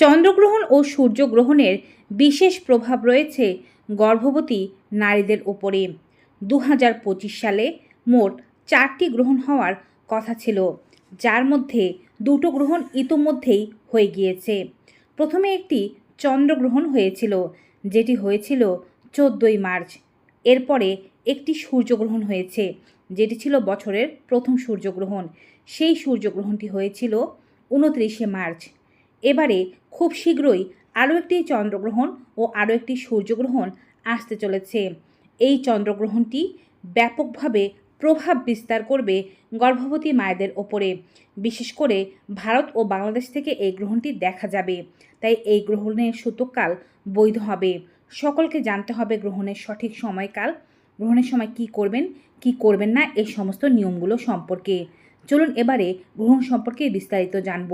চন্দ্রগ্রহণ ও সূর্যগ্রহণের বিশেষ প্রভাব রয়েছে গর্ভবতী নারীদের ওপরে। 2025 সালে মোট 4টি গ্রহণ হওয়ার কথা ছিল, যার মধ্যে 2টো গ্রহণ ইতোমধ্যেই হয়ে গিয়েছে। প্রথমে একটি চন্দ্রগ্রহণ হয়েছিল, যেটি হয়েছিল 14ই মার্চ। এরপরে একটি সূর্যগ্রহণ হয়েছে, যেটি ছিল বছরের প্রথম সূর্যগ্রহণ। সেই সূর্যগ্রহণটি হয়েছিল 29শে মার্চ। এবারে খুব শীঘ্রই আরও একটি চন্দ্রগ্রহণ ও আরও একটি সূর্যগ্রহণ আসতে চলেছে। এই চন্দ্রগ্রহণটি ব্যাপকভাবে প্রভাব বিস্তার করবে গর্ভবতী মায়েদের ওপরে। বিশেষ করে ভারত ও বাংলাদেশ থেকে এই গ্রহণটি দেখা যাবে, তাই এই গ্রহণের সূতককাল বৈধ হবে। সকলকে জানতে হবে গ্রহণের সঠিক সময়কাল, গ্রহণের সময় কি করবেন কি করবেন না, এই সমস্ত নিয়মগুলো সম্পর্কে। চলুন এবারে গ্রহণ সম্পর্কে বিস্তারিত জানব।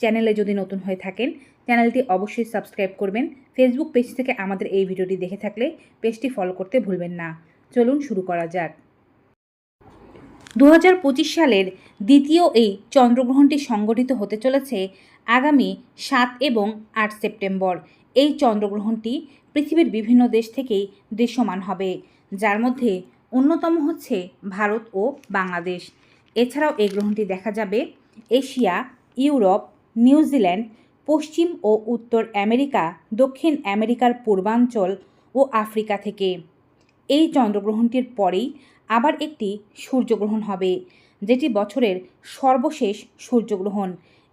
চ্যানেলে যদি নতুন হয়ে থাকেন, চ্যানেলটি অবশ্যই সাবস্ক্রাইব করবেন। ফেসবুক পেজ থেকে আমাদের এই ভিডিওটি দেখে থাকলে পেজটি ফলো করতে ভুলবেন না। চলুন শুরু করা যাক। 2025 সালের দ্বিতীয় এই চন্দ্রগ্রহণটি সংগঠিত হতে চলেছে আগামী 7 এবং 8 সেপ্টেম্বর। এই চন্দ্রগ্রহণটি পৃথিবীর বিভিন্ন দেশ থেকেই দৃশ্যমান হবে, যার মধ্যে অন্যতম হচ্ছে ভারত ও বাংলাদেশ। এছাড়াও এই গ্রহণটি দেখা যাবে এশিয়া, ইউরোপ, নিউজিল্যান্ড, পশ্চিম ও উত্তর আমেরিকা, দক্ষিণ আমেরিকার পূর্বাঞ্চল ও আফ্রিকা থেকে। এই চন্দ্রগ্রহণটির পরেই আবার একটি সূর্যগ্রহণ হবে, যেটি বছরের সর্বশেষ সূর্যগ্রহণ।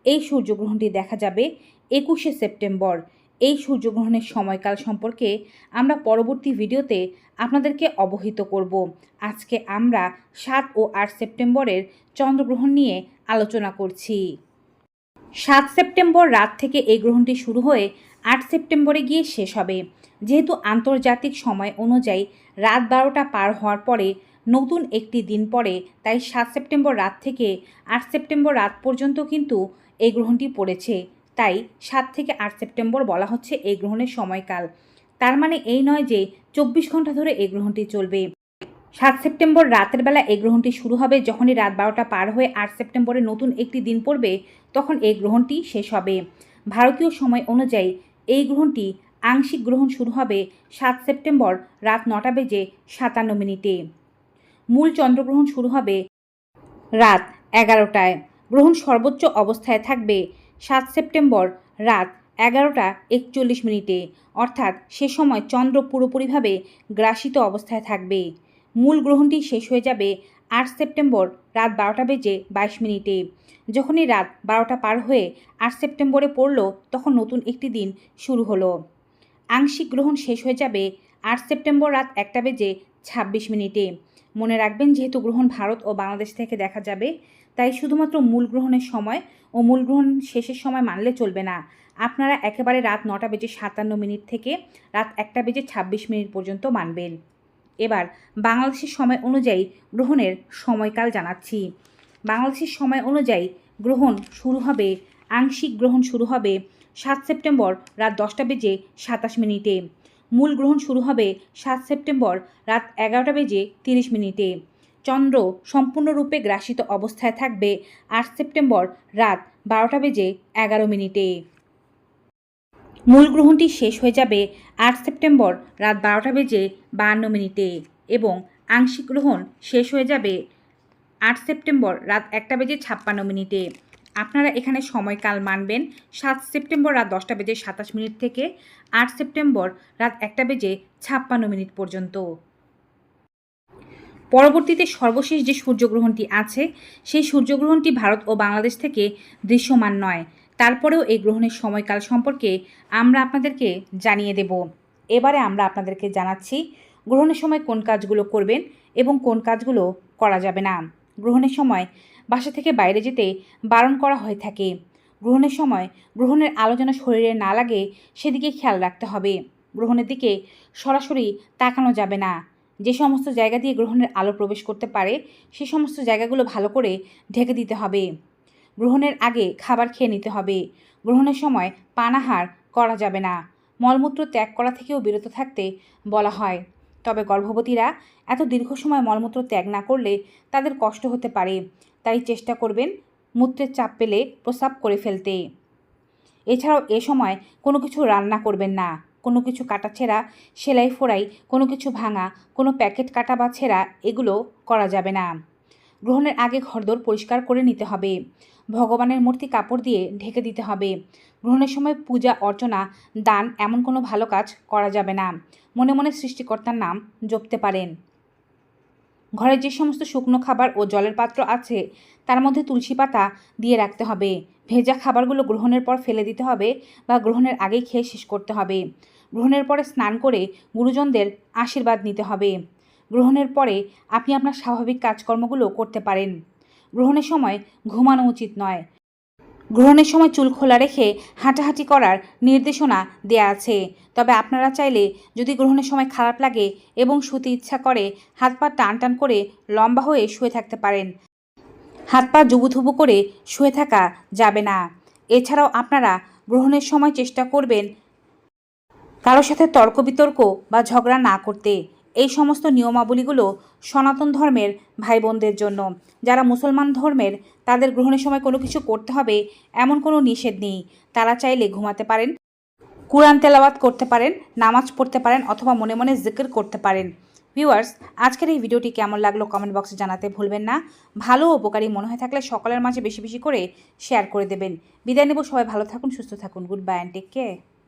এই সূর্যগ্রহণটি দেখা যাবে 21শে সেপ্টেম্বর। এই সূর্যগ্রহণের সময়কাল সম্পর্কে আমরা পরবর্তী ভিডিওতে আপনাদেরকে অবহিত করব। আজকে আমরা 7 ও 8 সেপ্টেম্বরের চন্দ্রগ্রহণ নিয়ে আলোচনা করছি। 7 সেপ্টেম্বর রাত থেকে এই গ্রহণটি শুরু হয়ে 8 সেপ্টেম্বরে গিয়ে শেষ হবে। যেহেতু আন্তর্জাতিক সময় অনুযায়ী রাত 12টা পার হওয়ার পরে নতুন একটি দিন পড়ে, তাই 7 সেপ্টেম্বর রাত থেকে 8 সেপ্টেম্বর রাত পর্যন্ত কিন্তু এই গ্রহণটি পড়েছে। তাই 7 থেকে 8 সেপ্টেম্বর বলা হচ্ছে এই গ্রহণের সময়কাল। তার মানে এই নয় যে 24 ঘন্টা ধরে এই গ্রহণটি চলবে। 7 সেপ্টেম্বর রাতের বেলা এই গ্রহণটি শুরু হবে। যখনই রাত 12টা পার হয়ে 8 সেপ্টেম্বরে নতুন একটি দিন পড়বে, তখন এই গ্রহণটি শেষ হবে। ভারতীয় সময় অনুযায়ী এই গ্রহণটি আংশিক গ্রহণ শুরু হবে 7 সেপ্টেম্বর রাত 9টা বেজে 57 মিনিটে। মূল চন্দ্রগ্রহণ শুরু হবে রাত 11টায়। গ্রহণ সর্বোচ্চ অবস্থায় থাকবে 7 সেপ্টেম্বর রাত 11টা 41 মিনিটে, অর্থাৎ সে সময় চন্দ্র পুরোপুরিভাবে গ্রাসিত অবস্থায় থাকবে। মূল গ্রহণটি শেষ হয়ে যাবে 8 সেপ্টেম্বর রাত 12টা বেজে 22 মিনিটে। যখনই রাত 12টা পার হয়ে 8 সেপ্টেম্বরে পড়ল, তখন নতুন একটি দিন শুরু হলো। আংশিক গ্রহণ শেষ হয়ে যাবে 8 সেপ্টেম্বর রাত 1টা বেজে 26 মিনিটে। মনে রাখবেন, যেহেতু গ্রহণ ভারত ও বাংলাদেশ থেকে দেখা যাবে, তাই শুধুমাত্র মূল গ্রহণের সময় ও মূল গ্রহণ শেষের সময় মানলে চলবে না। আপনারা একেবারে রাত 9টা বেজে 57 মিনিট থেকে রাত 1টা বেজে 26 মিনিট পর্যন্ত মানবেন। এবার বাংলাদেশের সময় অনুযায়ী গ্রহণের সময়কাল জানাচ্ছি। বাংলাদেশের সময় অনুযায়ী গ্রহণ শুরু হবে, আংশিক গ্রহণ শুরু হবে 7 সেপ্টেম্বর রাত 10টা বেজে 27 মিনিটে। মূল গ্রহণ শুরু হবে 7 সেপ্টেম্বর রাত 11টা বেজে 30 মিনিটে। চন্দ্র সম্পূর্ণরূপে গ্রাসিত অবস্থায় থাকবে 8 সেপ্টেম্বর রাত 12টা বেজে 11 মিনিটে। মূল গ্রহণটি শেষ হয়ে যাবে 8 সেপ্টেম্বর রাত 12টা বেজে 52 মিনিটে এবং আংশিক গ্রহণ শেষ হয়ে যাবে 8 সেপ্টেম্বর রাত 1টা বেজে 56 মিনিটে। আপনারা এখানে সময়কাল মানবেন 7 সেপ্টেম্বর রাত 10টা বেজে 27 মিনিট থেকে 8 সেপ্টেম্বর রাত 1টা বেজে 56 মিনিট পর্যন্ত। পরবর্তীতে সর্বশেষ যে সূর্যগ্রহণটি আছে, সেই সূর্যগ্রহণটি ভারত ও বাংলাদেশ থেকে দৃশ্যমান নয়। তারপরেও এই গ্রহণের সময়কাল সম্পর্কে আমরা আপনাদেরকে জানিয়ে দেব। এবারে আমরা আপনাদেরকে জানাচ্ছি গ্রহণের সময় কোন কাজগুলো করবেন এবং কোন কাজগুলো করা যাবে না। গ্রহণের সময় বাসা থেকে বাইরে যেতে বারণ করা হয়ে থাকে। গ্রহণের সময় গ্রহণের আলো যেন শরীরে না লাগে, সেদিকে খেয়াল রাখতে হবে। গ্রহণের দিকে সরাসরি তাকানো যাবে না। যে সমস্ত জায়গা দিয়ে গ্রহণের আলো প্রবেশ করতে পারে, সে সমস্ত জায়গাগুলো ভালো করে ঢেকে দিতে হবে। গ্রহণের আগে খাবার খেয়ে নিতে হবে। গ্রহণের সময় পানাহার করা যাবে না। মলমূত্র ত্যাগ করা থেকেও বিরত থাকতে বলা হয়। তবে গর্ভবতীরা এত দীর্ঘ সময় মলমূত্র ত্যাগ না করলে তাদের কষ্ট হতে পারে, তাই চেষ্টা করবেন মূত্রের চাপ পেলে প্রস্রাব করে ফেলতে। এছাড়াও এ সময় কোনো কিছু রান্না করবেন না, কোনো কিছু কাটাছেঁড়া, সেলাই ফোড়াই, কোনো কিছু ভাঙা, কোনো প্যাকেট কাটা বা ছেঁড়া এগুলো করা যাবে না। গ্রহণের আগে ঘরদোর পরিষ্কার করে নিতে হবে। ভগবানের মূর্তি কাপড় দিয়ে ঢেকে দিতে হবে। গ্রহণের সময় পূজা অর্চনা, দান এমন কোনো ভালো কাজ করা যাবে না। মনে মনে সৃষ্টিকর্তার নাম জপতে পারেন। ঘরে যে সমস্ত শুকনো খাবার ও জলের পাত্র আছে তার মধ্যে তুলসী পাতা দিয়ে রাখতে হবে। ভেজা খাবারগুলো গ্রহণের পর ফেলে দিতে হবে বা গ্রহণের আগেই খেয়ে শেষ করতে হবে। গ্রহণের পরে স্নান করে গুরুজনদের আশীর্বাদ নিতে হবে। গ্রহণের পরে আপনি আপনার স্বাভাবিক কাজকর্মগুলো করতে পারেন। গ্রহণের সময় ঘুমানো উচিত নয়। গ্রহণের সময় চুল খোলা রেখে হাঁটাহাঁটি করার নির্দেশনা দেয়া আছে। তবে আপনারা চাইলে যদি গ্রহণের সময় খারাপ লাগে এবং শুতে ইচ্ছা করে হাত পা টান টান করে লম্বা হয়ে শুয়ে থাকতে পারেন। হাত পা জুবুথুবু করে শুয়ে থাকা যাবে না। এছাড়াও আপনারা গ্রহণের সময় চেষ্টা করবেন কারোর সাথে তর্ক বিতর্ক বা ঝগড়া না করতে। এই সমস্ত নিয়মাবলীগুলো সনাতন ধর্মের ভাই বোনদের জন্য। যারা মুসলমান ধর্মের তাদের গ্রহণের সময় কোনো কিছু করতে হবে এমন কোনো নিষেধ নেই। তারা চাইলে ঘুমাতে পারেন, কুরআন তেলাওয়াত করতে পারেন, নামাজ পড়তে পারেন অথবা মনে মনে জিকির করতে পারেন। ভিউয়ার্স, আজকের এই ভিডিওটি কেমন লাগলো কমেন্ট বক্সে জানাতে ভুলবেন না। ভালো ও উপকারী মনে হয়ে থাকলে সকলের মাঝে বেশি বেশি করে শেয়ার করে দেবেন। বিদায় নেব, সবাই ভালো থাকুন, সুস্থ থাকুন। Good bye and take care.